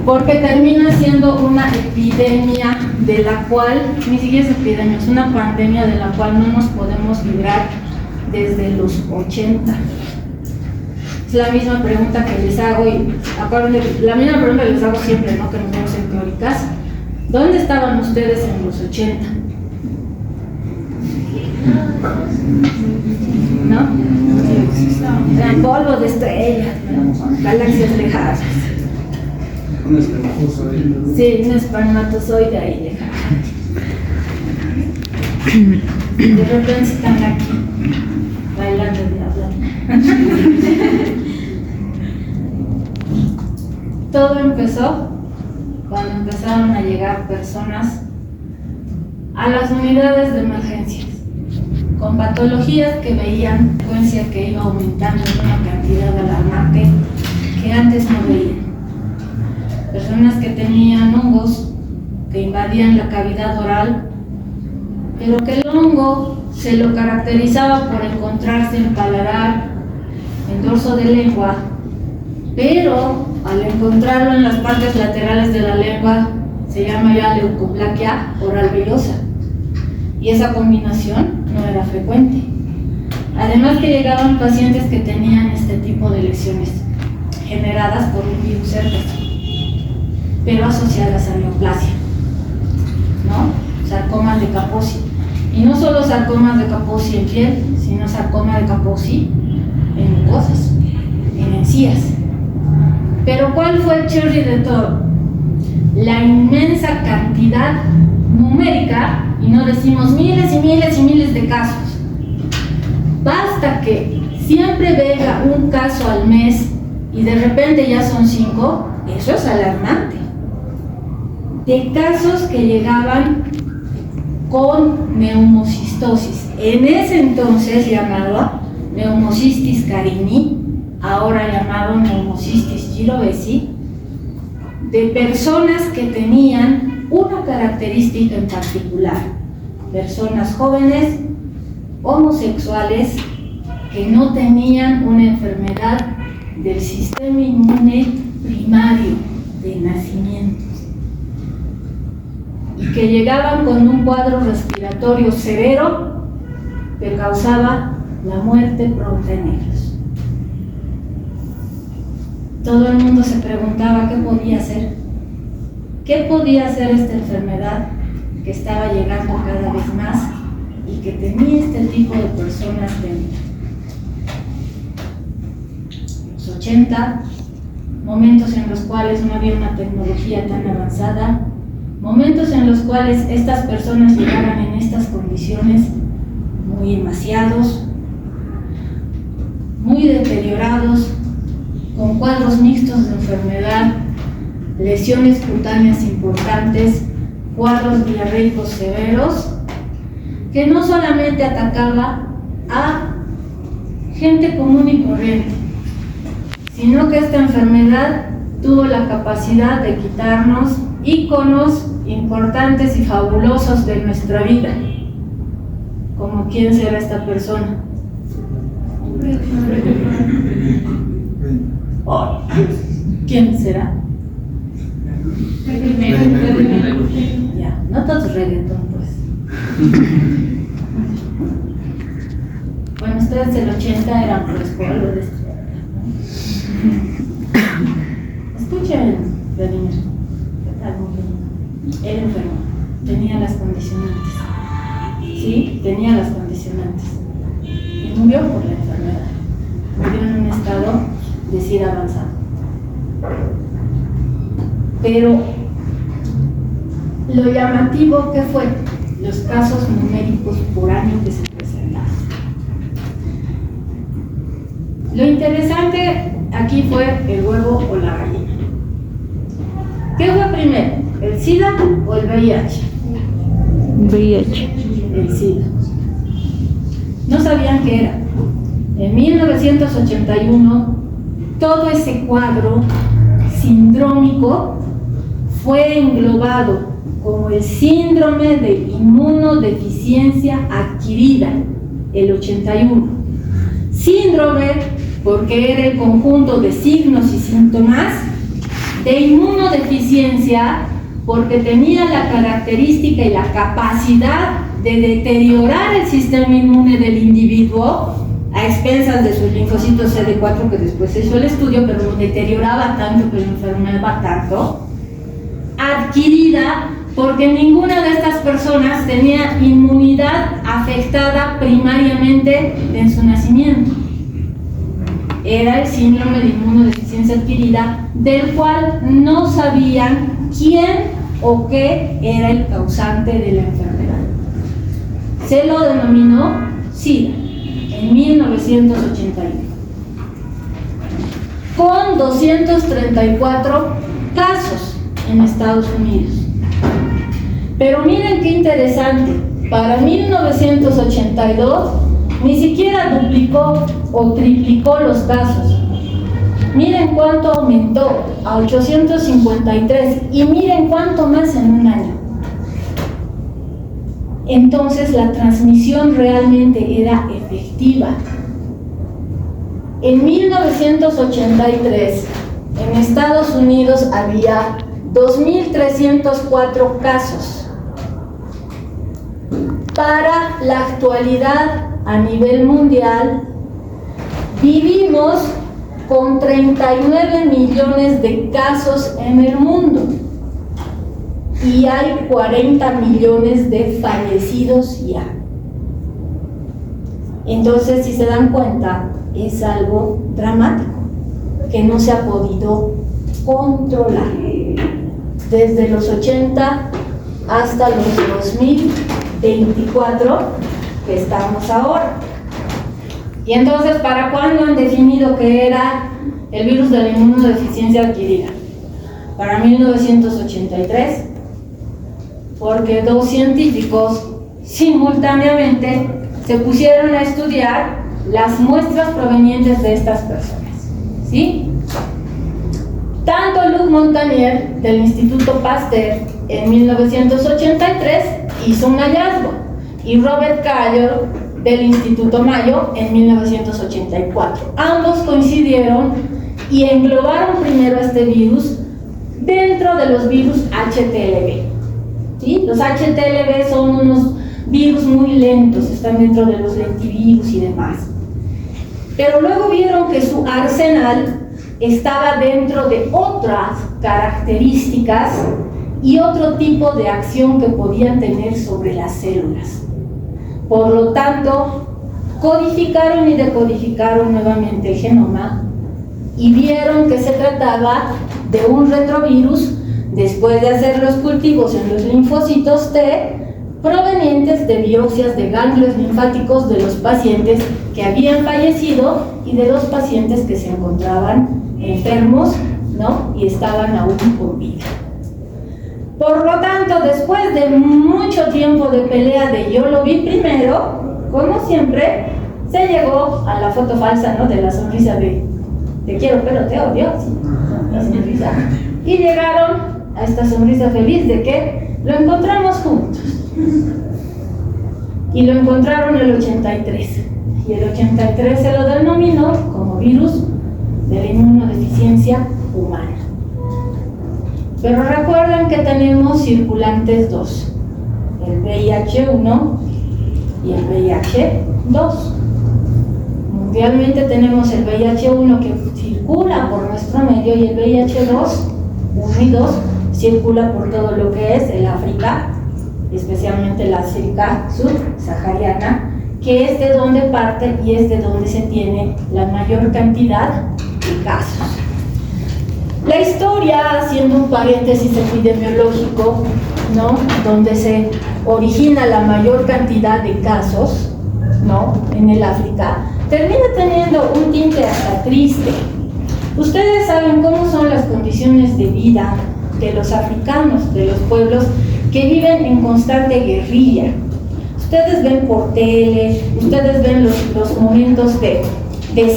porque termina siendo una epidemia de la cual, ni siquiera es epidemia, es una pandemia de la cual no nos podemos librar desde los 80. Es la misma pregunta que les hago, y acuérdense, la misma pregunta que les hago siempre, ¿no? Que nos vemos en teóricas. ¿Dónde estaban ustedes en los 80? ¿No? Eran polvo de estrellas, ¿no? Galaxias lejanas. Un espermatozoide. Sí, un espermatozoide ahí lejano. De repente están aquí, bailando y hablando. Todo empezó cuando empezaron a llegar personas a las unidades de emergencias con patologías que veían frecuencia que iba aumentando en una cantidad alarmante que antes no veían. Personas que tenían hongos que invadían la cavidad oral, pero que el hongo se lo caracterizaba por encontrarse en paladar, en dorso de lengua, pero al encontrarlo en las partes laterales de la lengua se llama ya leucoplaquia oral vellosa, y esa combinación no era frecuente. Además que llegaban pacientes que tenían este tipo de lesiones generadas por un virus herpes, pero asociadas a neoplasia, ¿no? Sarcomas de Kaposi. Y no solo sarcomas de Kaposi en piel, sino sarcoma de Kaposi en mucosas, en encías. Pero ¿cuál fue el cherry de todo? La inmensa cantidad numérica, y no decimos miles y miles y miles de casos. Basta que siempre venga un caso al mes y de repente ya son 5, eso es alarmante. De casos que llegaban con neumocistosis, en ese entonces llamado Pneumocystis carini, ahora llamado Pneumocystis jirovecii, de personas que tenían una característica en particular: personas jóvenes, homosexuales, que no tenían una enfermedad del sistema inmune primario de nacimiento y que llegaban con un cuadro respiratorio severo que causaba la muerte pronta en ellos. Todo el mundo se preguntaba qué podía hacer. ¿Qué podía hacer esta enfermedad que estaba llegando cada vez más y que tenía este tipo de personas dentro? Los 80, momentos en los cuales no había una tecnología tan avanzada, momentos en los cuales estas personas llegaban en estas condiciones muy emaciados, muy deteriorados, con cuadros mixtos de enfermedad, lesiones cutáneas importantes, cuadros diarreicos severos, que no solamente atacaba a gente común y corriente, sino que esta enfermedad tuvo la capacidad de quitarnos íconos importantes y fabulosos de nuestra vida. ¿Como quién será esta persona? Oh, ¿quién será? Ya, no todo es reggaetón, pues. Bueno, ustedes del 80 eran pues polvo de estrella, ¿no? Escuchen, Vladimir. ¿Qué tal, mujer? Era enfermo, tenía las condicionantes. Sí, tenía las condicionantes. Y murió por la enfermedad. Murió en un estado de SIDA avanzado. Pero lo llamativo que fue los casos numéricos por año que se presentaron. Lo interesante aquí fue el huevo o la gallina. ¿Qué fue primero? ¿El SIDA o el VIH? VIH. El SIDA. No sabían qué era. En 1981, todo ese cuadro sindrómico fue englobado como el síndrome de inmunodeficiencia adquirida, el 81. Síndrome porque era el conjunto de signos y síntomas de inmunodeficiencia inmunodeficiencia porque tenía la característica y la capacidad de deteriorar el sistema inmune del individuo a expensas de sus linfocitos CD4, que después se hizo el estudio, pero lo deterioraba tanto, que lo enfermaba tanto, adquirida porque ninguna de estas personas tenía inmunidad afectada primariamente en su nacimiento. Era el síndrome de inmunodeficiencia adquirida, del cual no sabían quién o qué era el causante de la enfermedad. Se lo denominó SIDA en 1981, con 234 casos en Estados Unidos. Pero miren qué interesante, para 1982 ni siquiera duplicó o triplicó los casos. Miren cuánto aumentó, a 853, y miren cuánto más en un año. Entonces la transmisión realmente era efectiva. En 1983, en Estados Unidos había 2.304 casos. Para la actualidad, a nivel mundial, vivimos con 39 millones de casos en el mundo y hay 40 millones de fallecidos ya. Entonces, si se dan cuenta, es algo dramático que no se ha podido controlar desde los 80 hasta los 2024 que estamos ahora. Y entonces, ¿para cuándo han definido que era el virus de la inmunodeficiencia adquirida? Para 1983, porque dos científicos simultáneamente se pusieron a estudiar las muestras provenientes de estas personas, ¿sí? Tanto Luc Montagnier del Instituto Pasteur en 1983 hizo un hallazgo y Robert Cayor del Instituto Mayo en 1984. Ambos coincidieron y englobaron primero este virus dentro de los virus HTLV. ¿Sí? Los HTLV son unos virus muy lentos, están dentro de los lentivirus y demás. Pero luego vieron que su arsenal estaba dentro de otras características y otro tipo de acción que podían tener sobre las células. Por lo tanto, codificaron y decodificaron nuevamente el genoma y vieron que se trataba de un retrovirus después de hacer los cultivos en los linfocitos T provenientes de biopsias de ganglios linfáticos de los pacientes que habían fallecido y de los pacientes que se encontraban enfermos, ¿no? Y estaban aún con vida. Por lo tanto, después de mucho tiempo de pelea de yo lo vi primero, como siempre, se llegó a la foto falsa, ¿no? De la sonrisa de te quiero pero te odio, ¿sí? La sonrisa. Y llegaron a esta sonrisa feliz de que lo encontramos juntos. Y lo encontraron el 83. Y el 83 se lo denominó como virus de la inmunodeficiencia humana. Pero recuerden que tenemos circulantes 2, el VIH-1 y el VIH-2. Mundialmente tenemos el VIH-1 que circula por nuestro medio y el VIH-2, 1 y 2, circula por todo lo que es el África, especialmente la África subsahariana, que es de donde parte y es de donde se tiene la mayor cantidad de casos. La historia, haciendo un paréntesis epidemiológico, ¿no? Donde se origina la mayor cantidad de casos, ¿no? En el África, termina teniendo un tinte hasta triste. Ustedes saben cómo son las condiciones de vida de los africanos, de los pueblos que viven en constante guerrilla. Ustedes ven por tele, ustedes ven los momentos de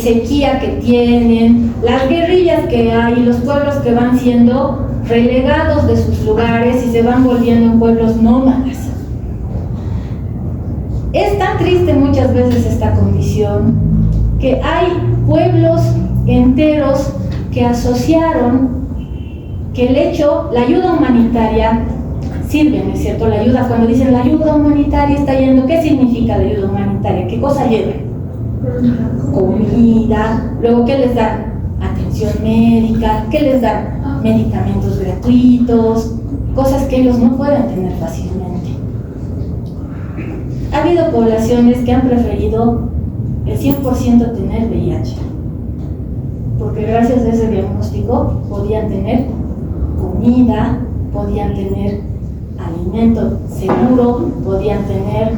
sequía que tienen, las guerrillas que hay, los pueblos que van siendo relegados de sus lugares y se van volviendo en pueblos nómadas. Es tan triste muchas veces esta condición que hay pueblos enteros que asociaron que el hecho, la ayuda humanitaria sirve, ¿no es cierto? La ayuda, cuando dicen la ayuda humanitaria está yendo, ¿qué significa la ayuda humanitaria? ¿Qué cosa lleva? Comida, luego ¿qué les dan? Atención médica, ¿qué les dan? Medicamentos gratuitos, cosas que ellos no pueden tener fácilmente. Ha habido poblaciones que han preferido el 100% tener VIH, porque gracias a ese diagnóstico podían tener comida, podían tener alimento seguro, podían tener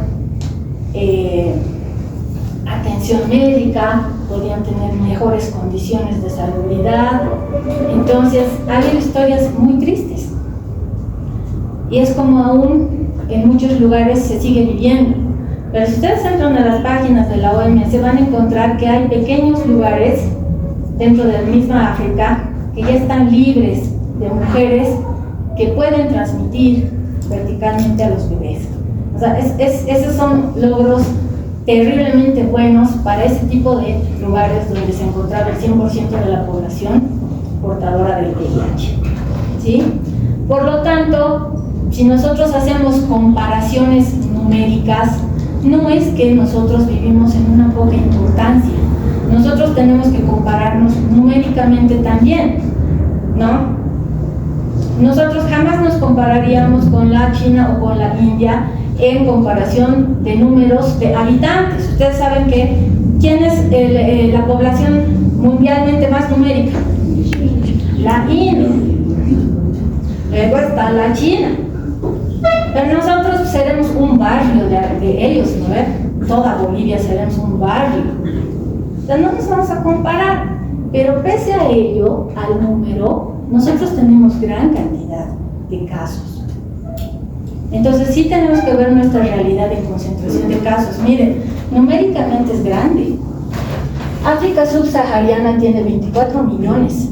atención médica, podían tener mejores condiciones de salubridad. Entonces, ha habido historias muy tristes. Y es como aún en muchos lugares se sigue viviendo. Pero si ustedes entran a las páginas de la OMS, van a encontrar que hay pequeños lugares dentro de la misma África que ya están libres de mujeres que pueden transmitir verticalmente a los bebés. O sea, esos son logros terriblemente buenos para ese tipo de lugares donde se encontraba el 100% de la población portadora del VIH. ¿Sí? Por lo tanto, si nosotros hacemos comparaciones numéricas, no es que nosotros vivimos en una poca importancia. Nosotros tenemos que compararnos numéricamente también, ¿no? Nosotros jamás nos compararíamos con la China o con la India en comparación de números de habitantes. Ustedes saben que ¿quién es la población mundialmente más numérica? La India. Luego está la China. Pero nosotros seremos un barrio de ellos, ¿no? Toda Bolivia seremos un barrio. O sea, no nos vamos a comparar. Pero pese a ello, al número, nosotros tenemos gran cantidad de casos. Entonces sí tenemos que ver nuestra realidad en concentración de casos. Miren, numéricamente es grande. África subsahariana tiene 24 millones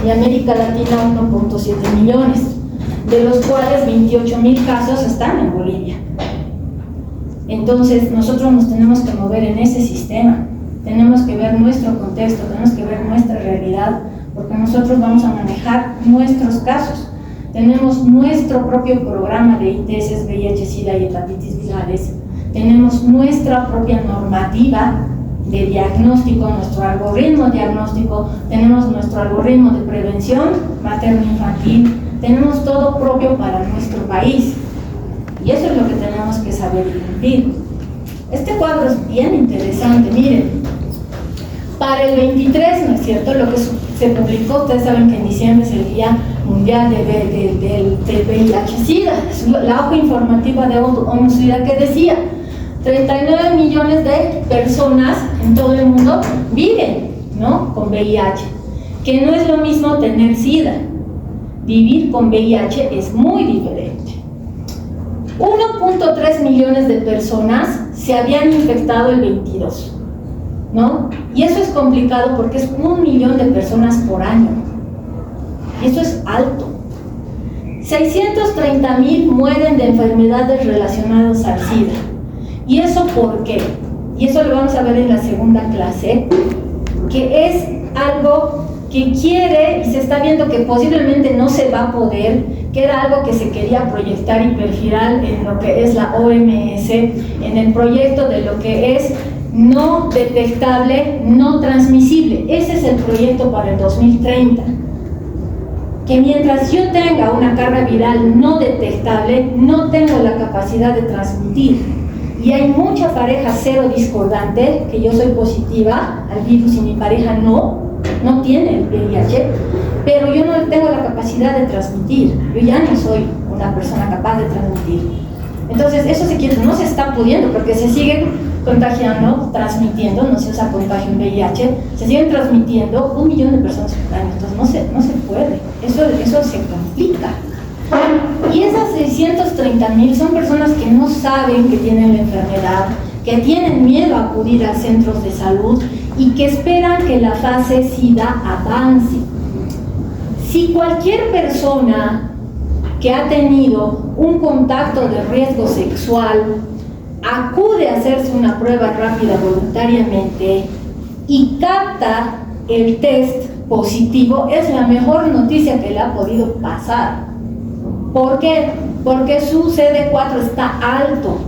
y América Latina 1.7 millones, de los cuales 28.000 casos están en Bolivia. Entonces nosotros nos tenemos que mover en ese sistema, tenemos que ver nuestro contexto, tenemos que ver nuestra realidad, porque nosotros vamos a manejar nuestros casos. Tenemos nuestro propio programa de ITS, VIH, SIDA y hepatitis virales. Tenemos nuestra propia normativa de diagnóstico, nuestro algoritmo diagnóstico, tenemos nuestro algoritmo de prevención materno-infantil, tenemos todo propio para nuestro país. Y eso es lo que tenemos que saber difundir. Este cuadro es bien interesante, miren. Para el 23, ¿no es cierto? Lo que se publicó, ustedes saben que en diciembre es el Día Mundial del VIH-Sida, la hoja informativa de ONU-SIDA que decía 39 millones de personas en todo el mundo viven, ¿no?, con VIH, que no es lo mismo tener SIDA. Vivir con VIH es muy diferente. 1.3 millones de personas se habían infectado el 22, ¿no? Y eso es complicado porque es 1 millón de personas por año. Y eso es alto. 630,000 mueren de enfermedades relacionadas al SIDA. ¿Y eso por qué? Y eso lo vamos a ver en la segunda clase, que es algo que quiere y se está viendo que posiblemente no se va a poder, que era algo que se quería proyectar y perfilar en lo que es la OMS, en el proyecto de lo que es no detectable, no transmisible. Ese es el proyecto para el 2030. Que mientras yo tenga una carga viral no detectable, no tengo la capacidad de transmitir. Y hay mucha pareja cero discordante, que yo soy positiva al virus y mi pareja no tiene el VIH, pero yo no tengo la capacidad de transmitir. Yo ya no soy una persona capaz de transmitir. Entonces, eso no se está pudiendo, porque se siguen contagiando, transmitiendo, no se usa contagio en VIH, se siguen transmitiendo 1 millón de personas por año. Entonces, no se puede. Eso se complica. Y esas 630,000 son personas que no saben que tienen la enfermedad, que tienen miedo a acudir a centros de salud y que esperan que la fase SIDA avance. Si cualquier persona que ha tenido un contacto de riesgo sexual acude a hacerse una prueba rápida voluntariamente y capta el test positivo es la mejor noticia que le ha podido pasar. ¿Por qué? Porque su CD4 está alto.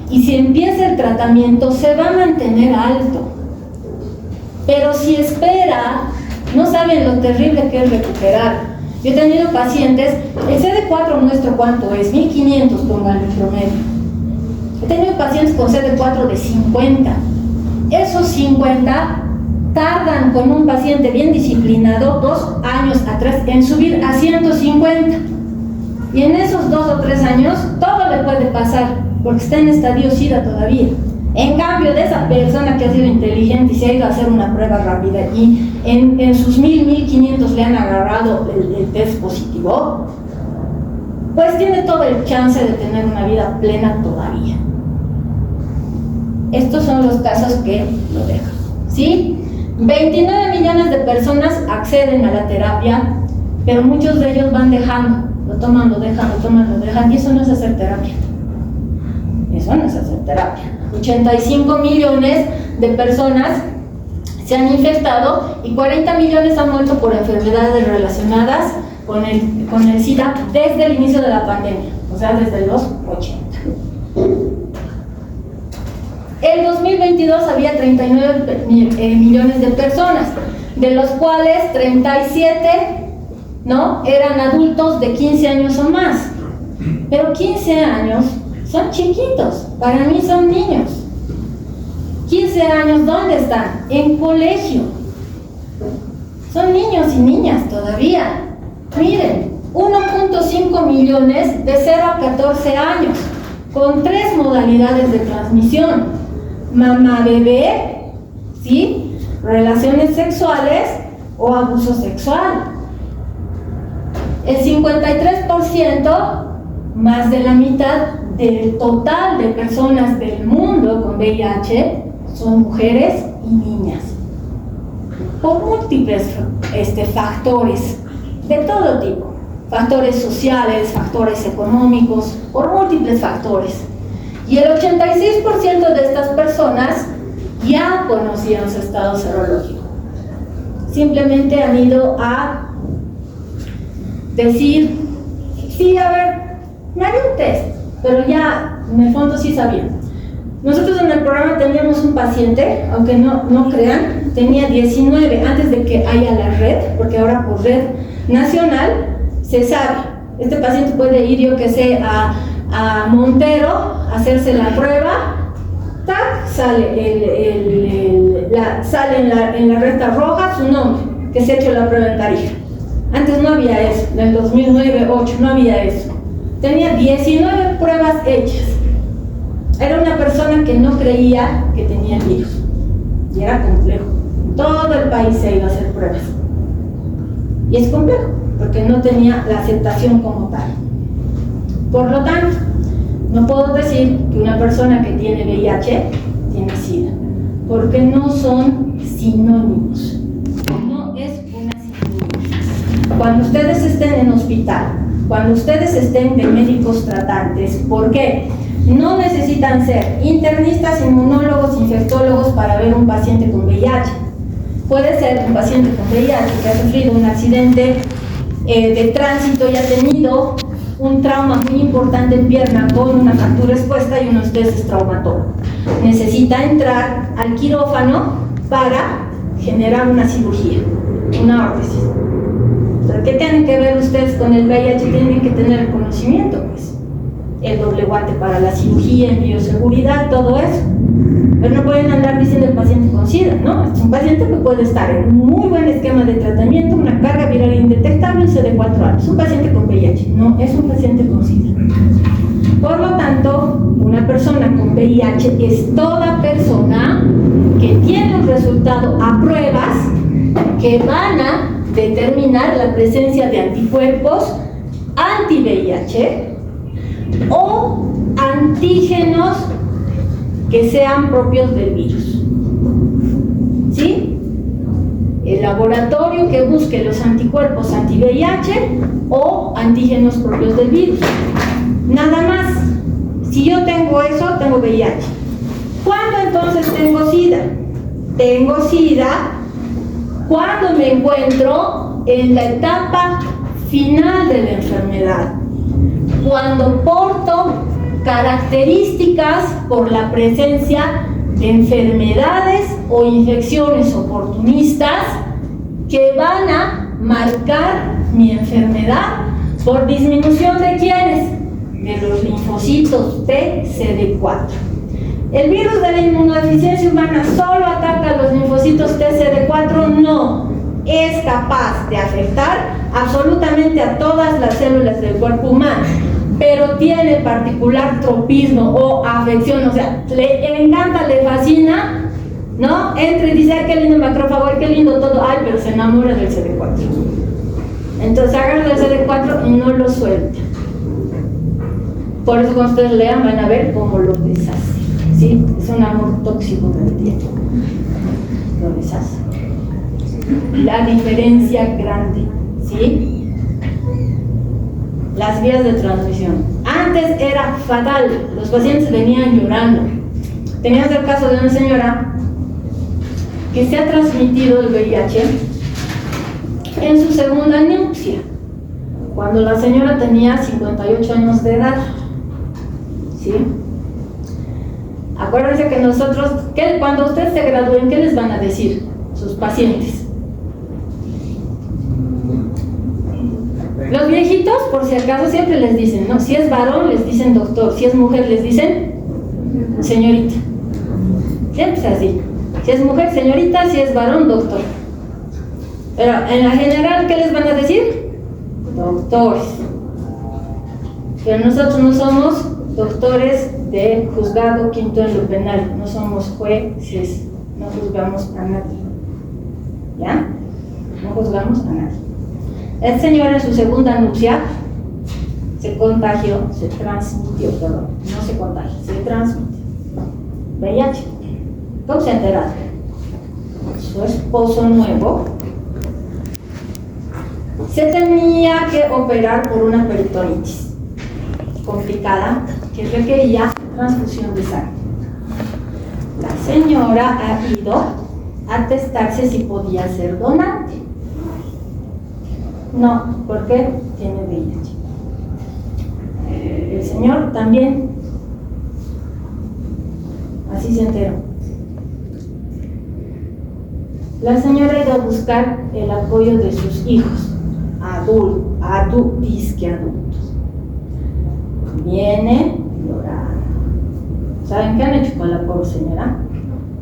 Y si empieza el tratamiento, se va a mantener alto. Pero si espera, no saben lo terrible que es recuperar. Yo he tenido pacientes, el CD4 nuestro, ¿cuánto es? 1500, pongan en promedio. He tenido pacientes con CD4 de 50. Esos 50 tardan con un paciente bien disciplinado 2 años atrás en subir a 150. Y en esos 2 o 3 años todo le puede pasar, porque está en estadio SIDA todavía. En cambio, de esa persona que ha sido inteligente y se ha ido a hacer una prueba rápida y en sus 1500 le han agarrado el test positivo, pues tiene todo el chance de tener una vida plena todavía. Estos son los casos que lo dejan, ¿sí? 29 millones de personas acceden a la terapia, pero muchos de ellos van dejando, lo toman, lo dejan, y eso no es hacer terapia. Eso no es hacer terapia. 85 millones de personas se han infectado y 40 millones han muerto por enfermedades relacionadas con el SIDA desde el inicio de la pandemia, o sea, desde los 80. En 2022 había 39 millones de personas, de los cuales 37 eran adultos de 15 años o más. Pero 15 años son chiquitos, para mí son niños. 15 años, ¿dónde están? En colegio. Son niños y niñas todavía. Miren, 1.5 millones de 0 a 14 años, con 3 modalidades de transmisión: mamá-bebé, ¿sí?, relaciones sexuales o abuso sexual. El 53%, más de la mitad del total de personas del mundo con VIH, son mujeres y niñas, por múltiples factores de todo tipo, factores sociales, factores económicos, por múltiples factores. Y el 86% de estas personas ya conocían su estado serológico. Simplemente han ido a decir, sí, a ver, me haré un test, pero ya en el fondo sí sabían. Nosotros en el programa teníamos un paciente, aunque no crean, tenía 19 antes de que haya la red, porque ahora por red nacional se sabe. Este paciente puede ir, yo que sé, a Montero, hacerse la prueba, ¡tac!, sale, sale en la recta roja su nombre, que se ha hecho la prueba en Tarija. Antes no había eso, en el 2009-2008 no había eso. Tenía 19 pruebas hechas. Era una persona que no creía que tenía el virus. Y era complejo. Todo el país se iba a hacer pruebas. Y es complejo, porque no tenía la aceptación como tal. Por lo tanto, no puedo decir que una persona que tiene VIH tiene SIDA, porque no son sinónimos. No es una sinónimo. Cuando ustedes estén en hospital, cuando ustedes estén de médicos tratantes, ¿por qué? No necesitan ser internistas, inmunólogos, infectólogos para ver un paciente con VIH. Puede ser un paciente con VIH que ha sufrido un accidente de tránsito y ha tenido un trauma muy importante en pierna con una fractura expuesta y unos veces traumatólogo. Necesita entrar al quirófano para generar una cirugía, una órtesis. ¿Qué tienen que ver ustedes con el VIH? Tienen que tener el conocimiento, pues. El doble guante para la cirugía, en bioseguridad, todo eso. Pero no pueden andar diciendo el paciente con SIDA, ¿no? Es un paciente que puede estar en un muy buen esquema de tratamiento, una carga viral indetectable y de 4 años. Es un paciente con VIH, no es un paciente con SIDA. Por lo tanto, una persona con VIH es toda persona que tiene un resultado a pruebas que van a determinar la presencia de anticuerpos anti-VIH o antígenos que sean propios del virus. ¿Sí? El laboratorio que busque los anticuerpos anti-VIH o antígenos propios del virus. Nada más. Si yo tengo eso, tengo VIH. ¿Cuándo entonces tengo SIDA? Tengo SIDA cuando me encuentro en la etapa final de la enfermedad, cuando porto características por la presencia de enfermedades o infecciones oportunistas que van a marcar mi enfermedad por disminución de ¿quiénes? De los linfocitos T CD4. ¿El virus de la inmunodeficiencia humana solo ataca a los linfocitos T CD4? No, es capaz de afectar absolutamente a todas las células del cuerpo humano, pero tiene particular tropismo o afección, o sea, le encanta, le fascina, ¿no? Entra y dice, ay, qué lindo macrófago, ay, qué lindo todo, ay, pero se enamora del CD4. Entonces agarra el CD4 y no lo suelta. Por eso cuando ustedes lean van a ver cómo lo deshace, ¿sí? Es un amor tóxico que tiene. Lo deshace. La diferencia grande, ¿sí? Las vías de transmisión. Antes era fatal, los pacientes venían llorando. Teníamos el caso de una señora que se ha transmitido el VIH en su segunda nupcia, cuando la señora tenía 58 años de edad. ¿Sí? Acuérdense que nosotros, cuando ustedes se gradúen, ¿qué les van a decir sus pacientes? Los viejitos, por si acaso, siempre les dicen, ¿no? Si es varón, les dicen doctor. Si es mujer, les dicen señorita. Siempre es así. Si es mujer, señorita. Si es varón, doctor. Pero en la general, ¿qué les van a decir? Doctores. Pero nosotros no somos doctores de juzgado quinto en lo penal. No somos jueces. No juzgamos a nadie. ¿Ya? No juzgamos a nadie. El señor en su segunda nupcia se contagió, se transmitió, perdón, no se contagió, se transmitió VIH. ¿Cómo se ha enterado? Su esposo nuevo se tenía que operar por una peritonitis complicada que requería transfusión de sangre. La señora ha ido a testarse si podía ser donante. No, porque tiene VIH. El señor también. Así se enteró. La señora ha ido a buscar el apoyo de sus hijos, disque adultos. Viene llorando. ¿Saben qué han hecho con la pobre señora?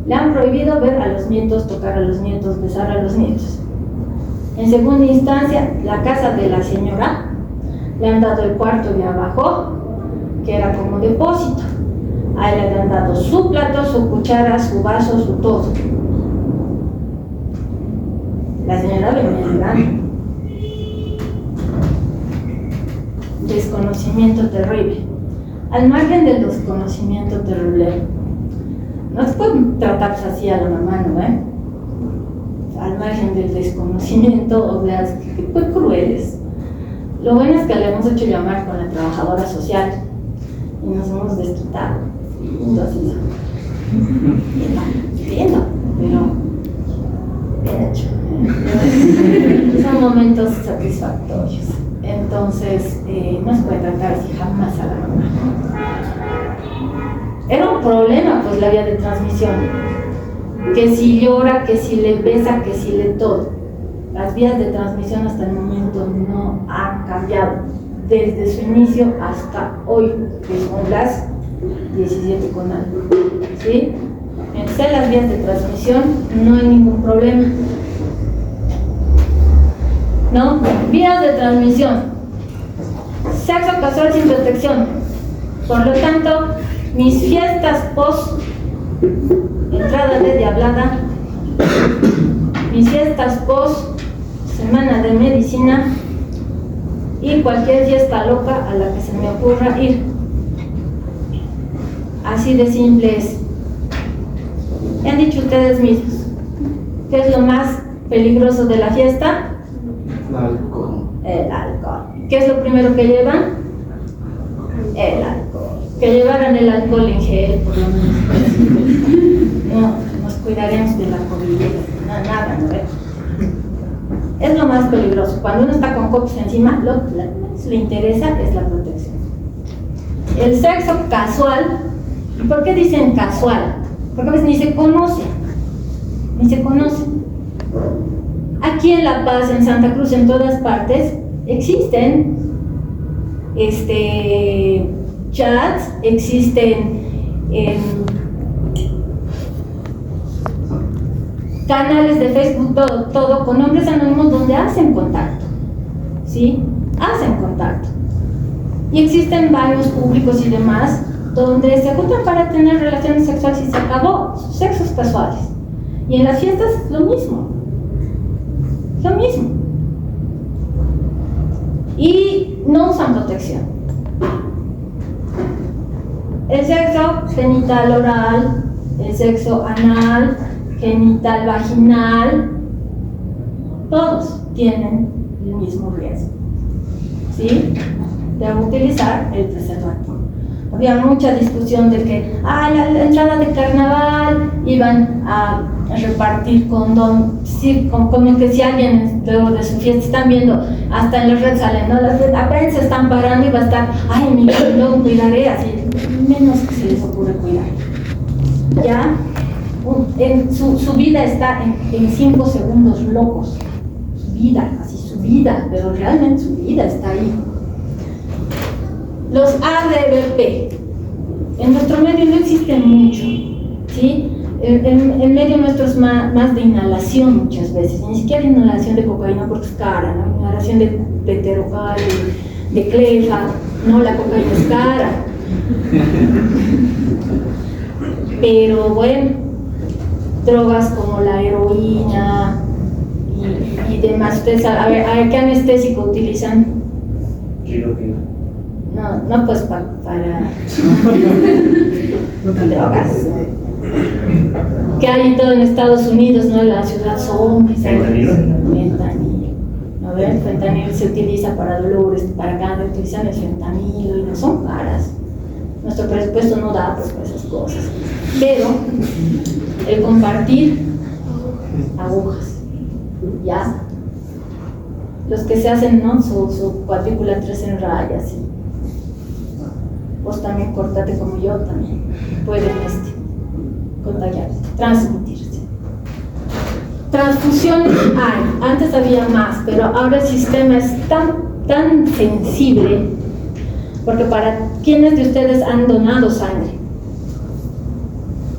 Le han prohibido ver a los nietos, tocar a los nietos, besar a los nietos. En segunda instancia, la casa de la señora le han dado el cuarto de abajo, que era como depósito. Ahí le han dado su plato, su cuchara, su vaso, su todo. La señora venía llorando. Desconocimiento terrible. Al margen del desconocimiento terrible, no se puede tratarse así a la mamá, ¿no? Al margen del desconocimiento, o sea, que fue crueles. Lo bueno es que le hemos hecho llamar con la trabajadora social y nos hemos desquitado. Entonces, entiendo, pero bien hecho. Son momentos satisfactorios. Entonces, no se puede tratar así jamás a la mamá. Era un problema, pues, la vía de transmisión. Que si llora, que si le besa, que si le todo. Las vías de transmisión hasta el momento no han cambiado desde su inicio hasta hoy, que son las 17 con algo. ¿Sí? Entonces, las vías de transmisión no hay ningún problema. ¿No? Vías de transmisión. Sexo casual sin protección. Por lo tanto, mis fiestas post entrada de diablada, mis fiestas post semana de medicina y cualquier fiesta loca a la que se me ocurra ir. Así de simple es. ¿Qué han dicho ustedes mismos? ¿Qué es lo más peligroso de la fiesta? El alcohol. El alcohol. ¿Qué es lo primero que llevan? El alcohol. Que llevaran el alcohol en gel, por lo menos. No, nos cuidaremos de la COVID. No, nada, ¿no? Es lo más peligroso. Cuando uno está con copos encima, lo que menos le interesa es la protección. El sexo casual, ¿y por qué dicen casual? Porque a veces ni se conoce. Aquí en La Paz, en Santa Cruz, en todas partes, existen chats, existen canales de Facebook, todo con nombres anónimos donde hacen contacto, ¿sí? Hacen contacto. Y existen baños públicos y demás donde se juntan para tener relaciones sexuales y se acabó, sexos casuales. Y en las fiestas lo mismo. Y no usan protección. El sexo genital oral, el sexo anal, genital vaginal, todos tienen el mismo riesgo, ¿sí? De utilizar el preservativo. Había mucha discusión de que la entrada de carnaval iban a repartir condón, sí, con el que si alguien luego de su fiesta están viendo, hasta en las redes salen, ¿no? Las redes apenas se están parando y va a estar, mi condón cuidaré, así, menos que se les ocurre cuidar. ¿Ya? Su vida está en 5 segundos locos. Su vida, pero realmente su vida está ahí. Los ADVP, en nuestro medio no existen mucho, ¿sí? El medio nuestro es más de inhalación muchas veces, ni siquiera inhalación de cocaína porque es cara, ¿no? Inhalación de terocal, de clefa, no, la cocaína es cara. Pero bueno, drogas como la heroína y demás. Ustedes, a ver, ¿qué anestésico utilizan? No, pues para drogas. Que hay todo en Estados Unidos, ¿no? La ciudad zombie. Fentanilo. A ver, el fentanilo se utiliza para dolores, para cáncer, utilizan el fentanilo y no son caras. Nuestro presupuesto no da pues para esas cosas. Pero el compartir agujas, ya. Los que se hacen, ¿no? Su cuadrícula 3 en rayas. Y vos también cortate como yo también. Pueden contagiarse, transmitirse. Transfusiones hay, antes había más, pero ahora el sistema es tan sensible, porque para quienes de ustedes han donado sangre,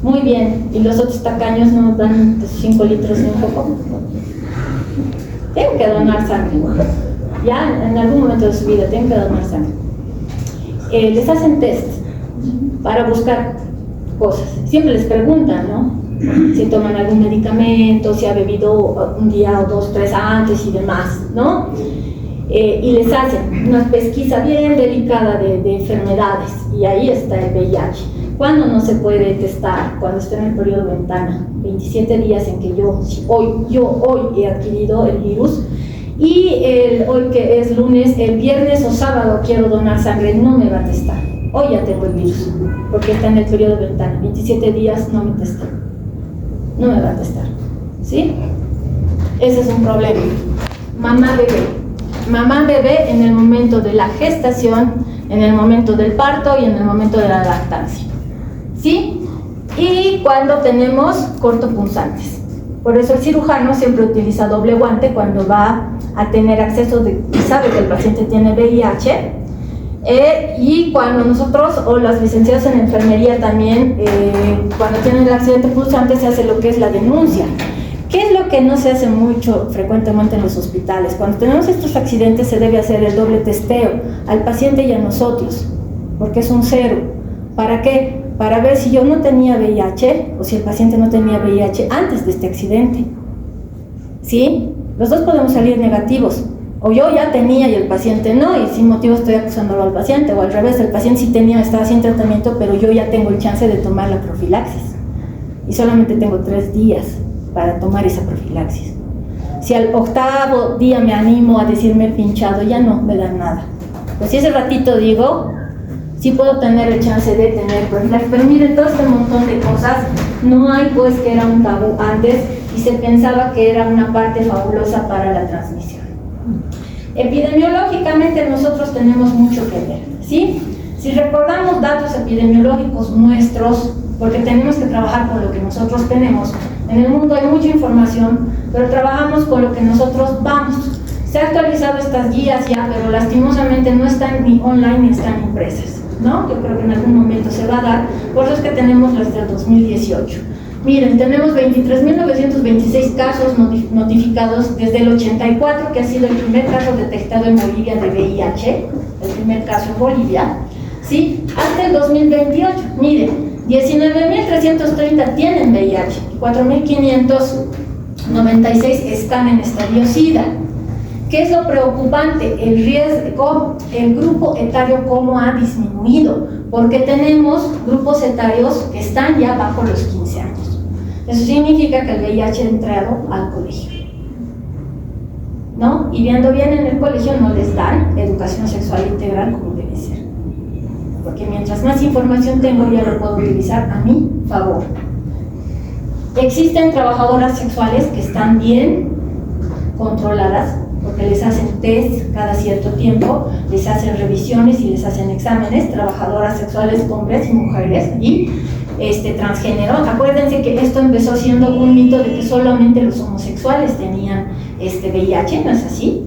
muy bien, y los otros tacaños no dan 5 litros ni un poco, tienen que donar sangre, ya en algún momento de su vida tienen que donar sangre. Les hacen test para buscar cosas, siempre les preguntan, ¿no? Si toman algún medicamento, si ha bebido un día o 2, 3 antes y demás, ¿no? Y les hacen una pesquisa bien delicada de enfermedades, y ahí está el VIH. ¿Cuándo no se puede testar? Cuando esté en el periodo ventana, 27 días en que yo hoy he adquirido el virus, y hoy que es lunes, el viernes o sábado quiero donar sangre, no me va a testar. Hoy ya tengo el virus, porque está en el periodo ventana, 27 días no me testa. No me va a testar, ¿sí? Ese es un problema. Mamá bebé en el momento de la gestación, en el momento del parto y en el momento de la lactancia, ¿sí? Y cuando tenemos cortopunzantes. Por eso el cirujano siempre utiliza doble guante cuando va a tener acceso y sabe que el paciente tiene VIH. Y cuando nosotros, o las licenciadas en enfermería también, cuando tienen el accidente punzante se hace lo que es la denuncia. ¿Qué es lo que no se hace mucho frecuentemente en los hospitales? Cuando tenemos estos accidentes se debe hacer el doble testeo al paciente y a nosotros, porque es un cero. ¿Para qué? Para ver si yo no tenía VIH o si el paciente no tenía VIH antes de este accidente. ¿Sí? Los dos podemos salir negativos. O yo ya tenía y el paciente no, y sin motivo estoy acusándolo al paciente, o al revés, el paciente sí tenía, estaba sin tratamiento, pero yo ya tengo el chance de tomar la profilaxis. Y solamente tengo 3 días para tomar esa profilaxis. Si al 8º día me animo a decirme pinchado, ya no me da nada. Pues si ese ratito digo, sí puedo tener el chance de tener profilaxis. Pero miren, todo este montón de cosas, no hay pues que era un tabú antes, y se pensaba que era una parte fabulosa para la transmisión. Epidemiológicamente nosotros tenemos mucho que ver, ¿sí? Si recordamos datos epidemiológicos nuestros, porque tenemos que trabajar con lo que nosotros tenemos, en el mundo hay mucha información, pero trabajamos con lo que nosotros vamos. Se han actualizado estas guías ya, pero lastimosamente no están ni online ni están impresas, ¿no? Yo creo que en algún momento se va a dar, por eso es que tenemos las del 2018. Miren, tenemos 23.926 casos notificados desde el 84, que ha sido el primer caso detectado en Bolivia de VIH, el primer caso en Bolivia, ¿sí? Hasta el 2028, miren, 19.330 tienen VIH, 4.596 están en estadio SIDA. ¿Qué es lo preocupante? El riesgo, el grupo etario cómo ha disminuido, porque tenemos grupos etarios que están ya bajo los 15 años. Eso significa que el VIH ha entrado al colegio, ¿no? Y viendo bien en el colegio no les dan educación sexual integral como debe ser, porque mientras más información tengo ya lo puedo utilizar a mi favor. Existen trabajadoras sexuales que están bien controladas, porque les hacen test cada cierto tiempo, les hacen revisiones y les hacen exámenes, trabajadoras sexuales, hombres y mujeres, y transgénero. Acuérdense que esto empezó siendo un mito de que solamente los homosexuales tenían VIH, ¿no es así?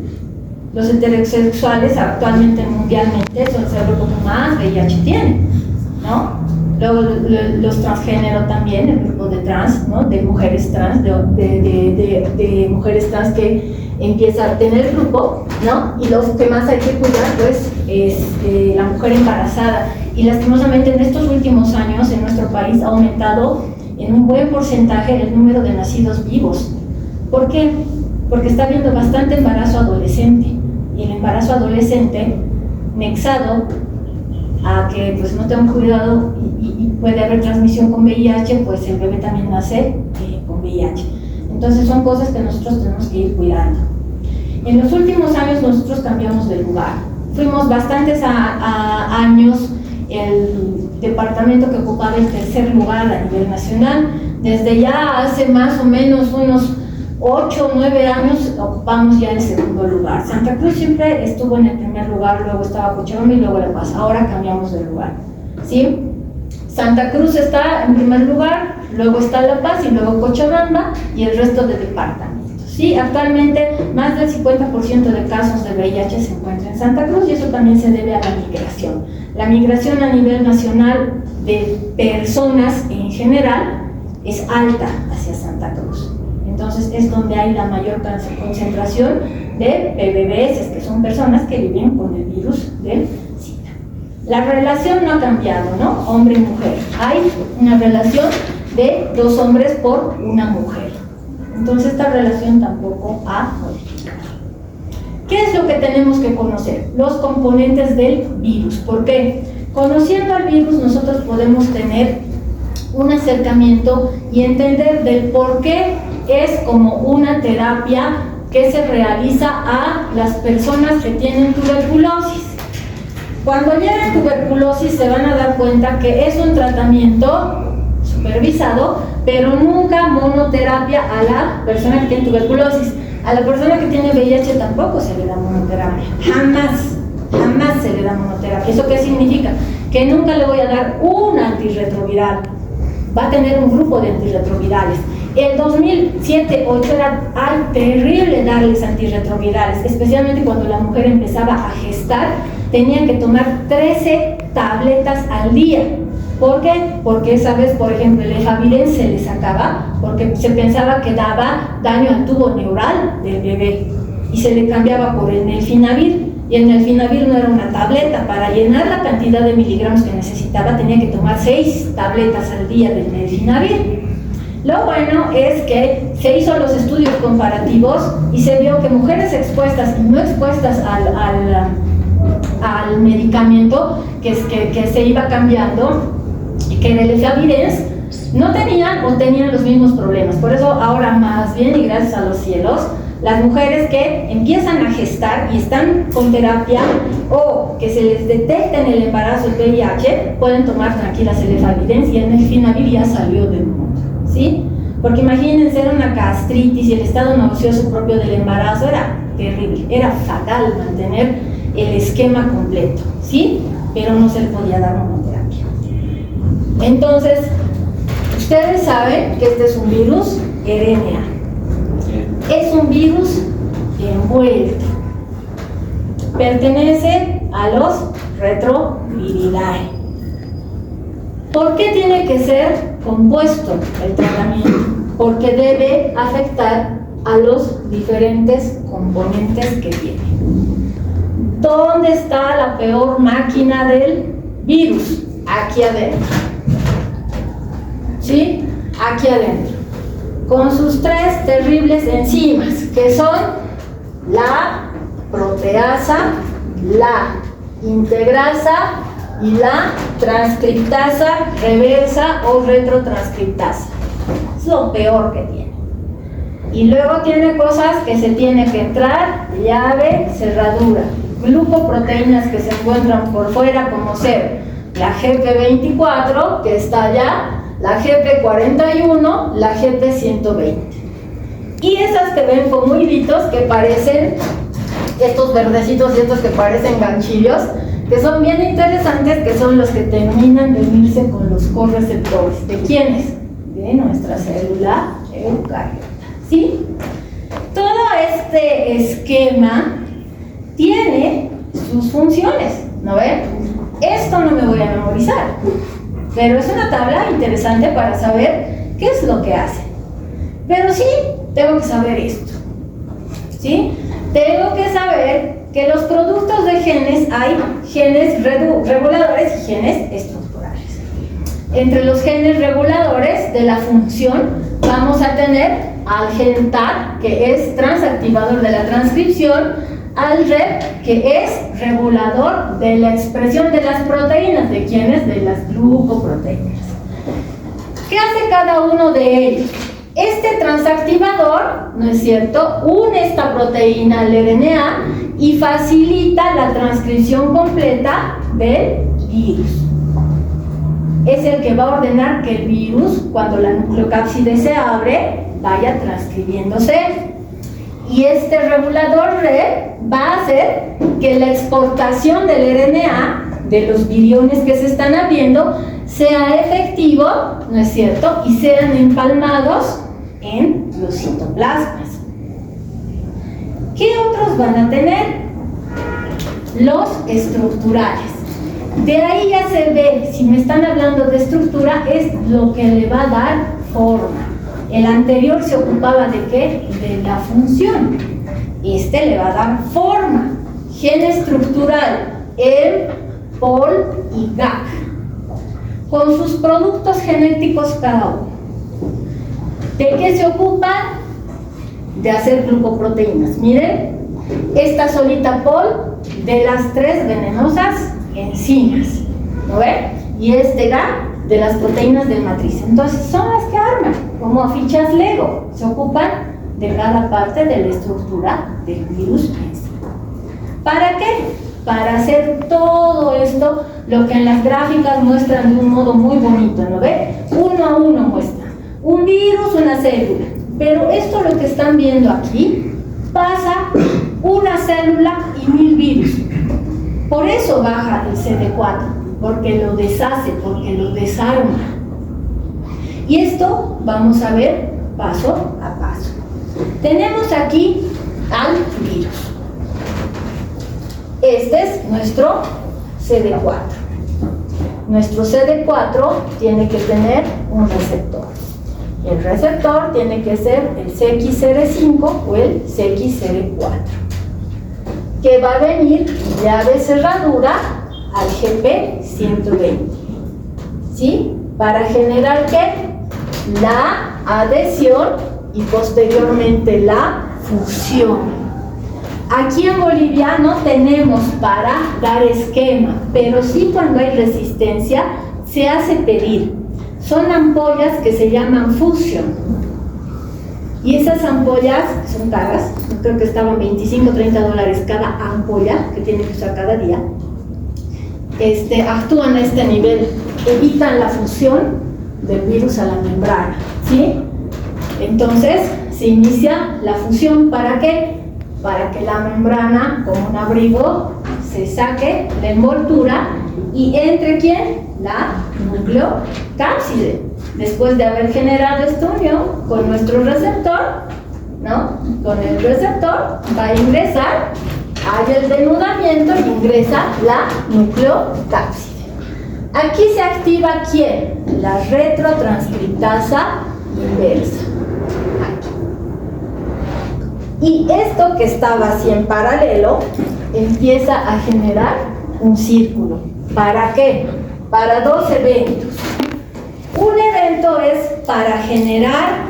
Los heterosexuales actualmente mundialmente son el grupo que más VIH tienen, ¿no? Luego los transgénero también, el grupo de trans, ¿no? De mujeres trans, de mujeres trans que empieza a tener el grupo, ¿no? Y lo que más hay que cuidar, pues, es la mujer embarazada. Y lastimosamente en estos últimos años en nuestro país ha aumentado en un buen porcentaje el número de nacidos vivos. ¿Por qué? Porque está habiendo bastante embarazo adolescente. Y el embarazo adolescente, nexado a que pues no tengo cuidado y puede haber transmisión con VIH, pues el bebé también nace con VIH. Entonces son cosas que nosotros tenemos que ir cuidando. En los últimos años nosotros cambiamos de lugar. Fuimos bastantes años el departamento que ocupaba el tercer lugar a nivel nacional. Desde ya hace más o menos unos 8 o 9 años ocupamos ya el segundo lugar. Santa Cruz siempre estuvo en el primer lugar, luego estaba Cochabamba y luego La Paz. Ahora cambiamos de lugar, ¿sí? Santa Cruz está en primer lugar, luego está La Paz y luego Cochabamba y el resto de departamentos. Sí, actualmente más del 50% de casos de VIH se encuentra en Santa Cruz y eso también se debe a la migración. La migración a nivel nacional de personas en general es alta hacia Santa Cruz. Entonces es donde hay la mayor concentración de PBBS, que son personas que viven con el virus del SIDA. La relación no ha cambiado, ¿no? Hombre y mujer. Hay una relación de 2 hombres por una mujer. Entonces esta relación tampoco ha modificado. ¿Qué es lo que tenemos que conocer? Los componentes del virus. ¿Por qué? Conociendo al virus nosotros podemos tener un acercamiento y entender del por qué es como una terapia que se realiza a las personas que tienen tuberculosis. Cuando llega tuberculosis se van a dar cuenta que es un tratamiento supervisado, pero nunca monoterapia a la persona que tiene tuberculosis. A la persona que tiene VIH tampoco se le da monoterapia, jamás se le da monoterapia. ¿Eso qué significa? Que nunca le voy a dar un antirretroviral, va a tener un grupo de antirretrovirales. El 2007-2008 era terrible darles antirretrovirales, especialmente cuando la mujer empezaba a gestar, tenía que tomar 13 tabletas al día. ¿Por qué? Porque esa vez, por ejemplo, el efavirenz se le sacaba porque se pensaba que daba daño al tubo neural del bebé y se le cambiaba por el nelfinavir. Y el nelfinavir no era una tableta. Para llenar la cantidad de miligramos que necesitaba tenía que tomar 6 tabletas al día del nelfinavir. Lo bueno es que se hizo los estudios comparativos y se vio que mujeres expuestas y no expuestas al medicamento que se iba cambiando, que era el efavirenz, no tenían o tenían los mismos problemas. Por eso ahora más bien, y gracias a los cielos, las mujeres que empiezan a gestar y están con terapia o que se les detecta en el embarazo el VIH, pueden tomar tranquilas el efavirenz y el nelfinavir ya salió del mundo, ¿sí? Porque imagínense, era una gastritis y el estado nauseoso propio del embarazo era terrible, era fatal mantener el esquema completo, ¿sí? Pero no se le podía dar monoterapia. Entonces, ustedes saben que este es un virus RNA. Es un virus envuelto. Pertenece a los Retroviridae. ¿Por qué tiene que ser compuesto el tratamiento? Porque debe afectar a los diferentes componentes que tiene. ¿Dónde está la peor máquina del virus? Aquí adentro. ¿Sí? Aquí adentro. Con sus 3 terribles enzimas, que son la proteasa, la integrasa y la transcriptasa reversa o retrotranscriptasa. Es lo peor que tiene. Y luego tiene cosas que se tiene que entrar, llave, cerradura. Glucoproteínas que se encuentran por fuera, como ser la GP24, que está allá, la GP41, la GP120. Y esas que ven como hilitos que parecen, estos verdecitos y estos que parecen ganchillos, que son bien interesantes, que son los que terminan de unirse con los correceptores. ¿De quiénes? De nuestra célula eucariota. ¿Sí? Todo este esquema tiene sus funciones, ¿no ven? Esto no me voy a memorizar, pero es una tabla interesante para saber qué es lo que hace. Pero sí, tengo que saber esto, ¿sí? Tengo que saber que los productos de genes hay genes reguladores y genes estructurales. Entre los genes reguladores de la función vamos a tener al gen TAR, que es transactivador de la transcripción, al REP, que es regulador de la expresión de las proteínas. ¿De quiénes? De las glucoproteínas. ¿Qué hace cada uno de ellos? Este transactivador, ¿no es cierto?, une esta proteína al RNA y facilita la transcripción completa del virus. Es el que va a ordenar que el virus, cuando la nucleocápside se abre, vaya transcribiéndose. Y este regulador REP va a hacer que la exportación del RNA, de los viriones que se están abriendo, sea efectivo, ¿no es cierto?, y sean empalmados en los citoplasmas. ¿Qué otros van a tener? Los estructurales. De ahí ya se ve, si me están hablando de estructura, es lo que le va a dar forma. El anterior se ocupaba de ¿qué? De la función. Este le va a dar forma. Gen estructural, el, POL y GAC, con sus productos genéticos cada uno. ¿De qué se ocupan? De hacer glucoproteínas. Miren, esta solita POL, de las 3 venenosas enzimas, ¿no ven? Y este GAC, de las proteínas de matriz. Entonces son las que arman, como fichas Lego, se ocupan de cada parte de la estructura del virus en sí. ¿Para qué? Para hacer todo esto, lo que en las gráficas muestran de un modo muy bonito, ¿no ve? Uno a uno muestra un virus, una célula, pero esto lo que están viendo aquí pasa una célula y 1000 virus. Por eso baja el CD4, porque lo deshace, porque lo desarma. Y esto vamos a ver paso a paso. Tenemos aquí al virus. Este es nuestro CD4. Nuestro CD4 tiene que tener un receptor. El receptor tiene que ser el CXCR5 o el CXCR4, que va a venir llave cerradura al GP120, ¿sí? Para generar ¿qué? La adhesión y posteriormente la fusión. Aquí en Bolivia no tenemos para dar esquema, pero sí cuando hay resistencia se hace pedir. Son ampollas que se llaman fusión. Y esas ampollas son caras, creo que estaban $25-30 cada ampolla que tienen que usar cada día. Actúan a este nivel, evitan la fusión del virus a la membrana, ¿sí? Entonces se inicia la fusión. ¿Para qué? Para que la membrana, como un abrigo, se saque la envoltura y entre ¿quién? La nucleocápside. Después de haber generado esta unión con nuestro receptor, ¿no? Con el receptor va a ingresar, hay el denudamiento y ingresa la nucleocápside. Aquí se activa ¿quién? La retrotranscriptasa inversa. Y esto que estaba así en paralelo empieza a generar un círculo. ¿Para qué? Para dos eventos. Un evento es para generar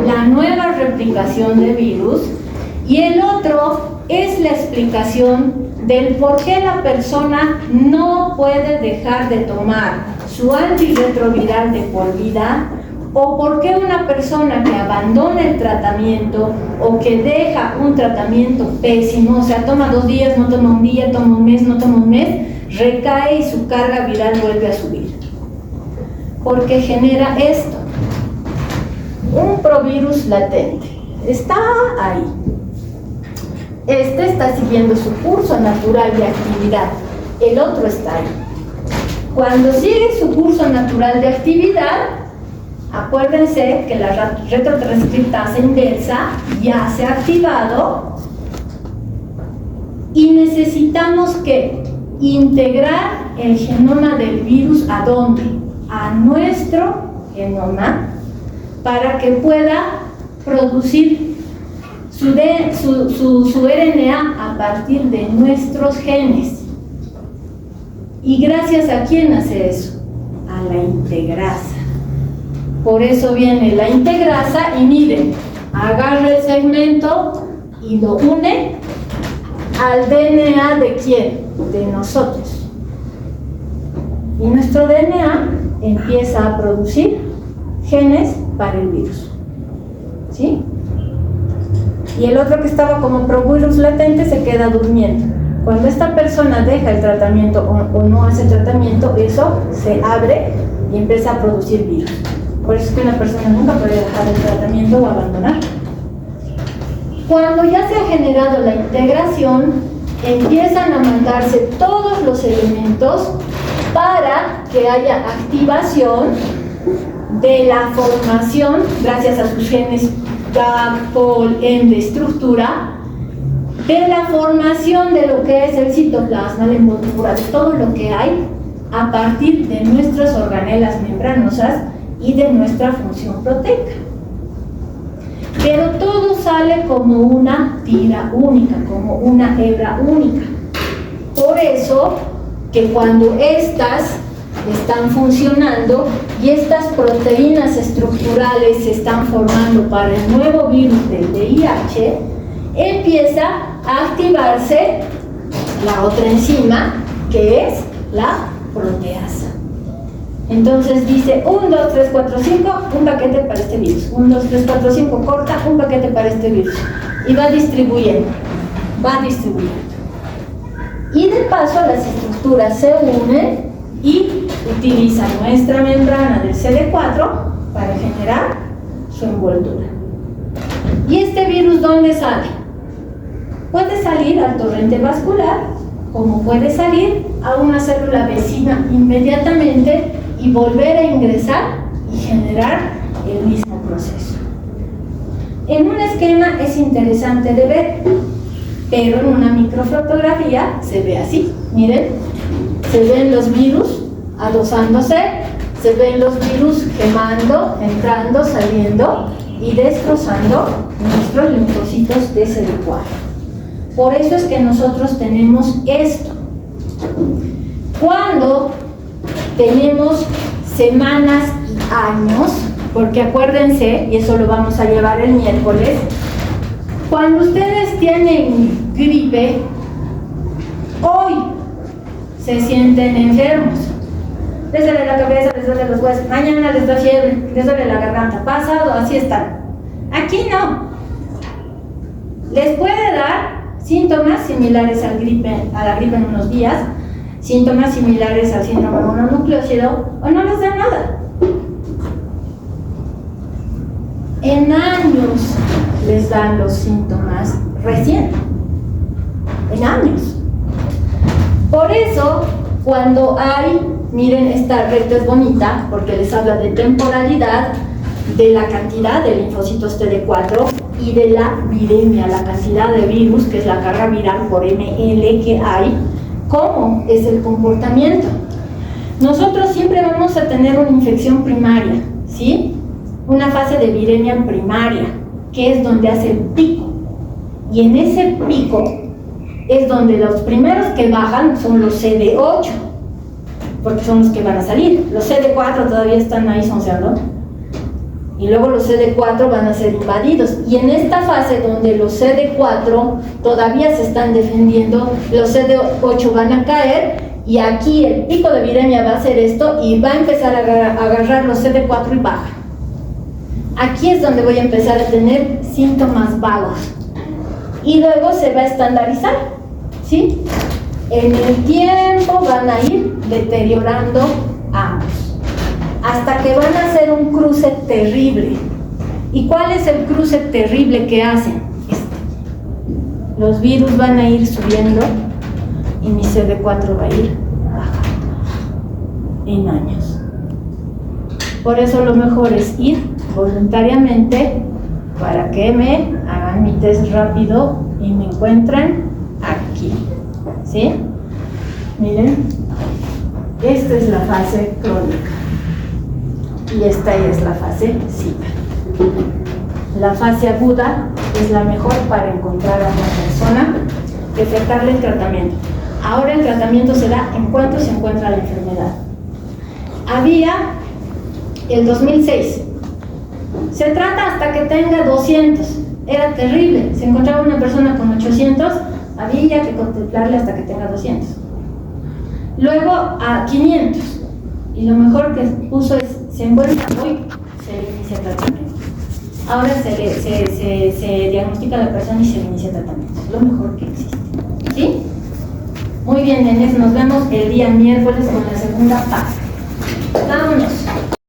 la nueva replicación de virus y el otro es la explicación del por qué la persona no puede dejar de tomar su antirretroviral de por vida, o por qué una persona que abandona el tratamiento o que deja un tratamiento pésimo, o sea, toma 2 días, no toma un día, toma un mes, no toma un mes, recae y su carga viral vuelve a subir. Porque genera esto, un provirus latente. Está ahí. Este está siguiendo su curso natural de actividad, el otro está ahí. Cuando sigue su curso natural de actividad, acuérdense que la retrotranscriptasa inversa ya se ha activado y necesitamos que integrar el genoma del virus ¿a dónde? A nuestro genoma para que pueda producir su RNA a partir de nuestros genes. ¿Y gracias a quién hace eso? A la integrasa. Por eso viene la integrasa y miren, agarra el segmento y lo une al DNA de quién? De nosotros. Y nuestro DNA empieza a producir genes para el virus. ¿Sí? Y el otro que estaba como provirus latente se queda durmiendo. Cuando esta persona deja el tratamiento o no hace el tratamiento, eso se abre y empieza a producir virus. Por eso es que una persona nunca puede dejar el tratamiento o abandonar. Cuando ya se ha generado la integración, empiezan a mandarse todos los elementos para que haya activación de la formación, gracias a sus genes GAP, POL, EM de estructura, de la formación de lo que es el citoplasma, la envoltura, de todo lo que hay a partir de nuestras organelas membranosas y de nuestra función proteica. Pero todo sale como una tira única, como una hebra única. Por eso que cuando estas están funcionando y estas proteínas estructurales se están formando para el nuevo virus del VIH, empieza a activarse la otra enzima, que es la proteasa. Entonces dice 1, 2, 3, 4, 5, un paquete para este virus. 1, 2, 3, 4, 5, corta, un paquete para este virus. Y va distribuyendo, va distribuyendo. Y de paso las estructuras se unen y utilizan nuestra membrana del CD4 para generar su envoltura. ¿Y este virus dónde sale? Puede salir al torrente vascular, como puede salir a una célula vecina inmediatamente y volver a ingresar y generar el mismo proceso. En un esquema es interesante de ver, pero en una microfotografía se ve así. Miren, se ven los virus adosándose, se ven los virus quemando, entrando, saliendo y destrozando nuestros linfocitos de CD4. Por eso es que nosotros tenemos esto. Cuando tenemos semanas y años, porque acuérdense, y eso lo vamos a llevar el miércoles, cuando ustedes tienen gripe, hoy se sienten enfermos. Les duele la cabeza, les duele los huesos, mañana les da fiebre, les duele la garganta, pasado, así están. Aquí no. Les puede dar síntomas similares a la gripe en unos días, síntomas similares al síndrome mononucleósido, o no les da nada. en años les dan los síntomas recién. En años. Por eso, cuando hay, miren, esta recta es bonita porque les habla de temporalidad, de la cantidad de linfocitos TD4 y de la viremia, la cantidad de virus, que es la carga viral por ml que hay, cómo es el comportamiento. Nosotros siempre vamos a tener una infección primaria, ¿sí? Una fase de viremia primaria, que es donde hace el pico. Y en ese pico es donde los primeros que bajan son los CD8, porque son los que van a salir. Los CD4 todavía están ahí sonceando. Y luego los CD4 van a ser invadidos. Y en esta fase donde los CD4 todavía se están defendiendo, los CD8 van a caer y aquí el pico de viremia va a hacer esto y va a empezar a agarrar los CD4 y baja. Aquí es donde voy a empezar a tener síntomas vagos. Y luego se va a estandarizar, ¿sí? En el tiempo van a ir deteriorando ambos, hasta que van a hacer un cruce terrible. ¿Y cuál es el cruce terrible que hacen? Los virus van a ir subiendo y mi CD4 va a ir bajando en años. Por eso lo mejor es ir voluntariamente para que me hagan mi test rápido y me encuentren aquí, ¿sí? Miren, esta es la fase crónica y esta es la fase SIDA. La fase aguda es la mejor para encontrar a una persona, efectuarle el tratamiento. Ahora el tratamiento se da en cuanto se encuentra la enfermedad. Había el 2006. Se trata hasta que tenga 200. Era terrible. Se encontraba una persona con 800, había que contemplarle hasta que tenga 200. Luego a 500. Y lo mejor que puso es, se encuentra hoy, se inicia tratamiento. Ahora se diagnostica a la persona y se inicia tratamiento. Es lo mejor que existe. ¿Sí? Muy bien, nenes. Nos vemos el día miércoles con la segunda parte. Vámonos.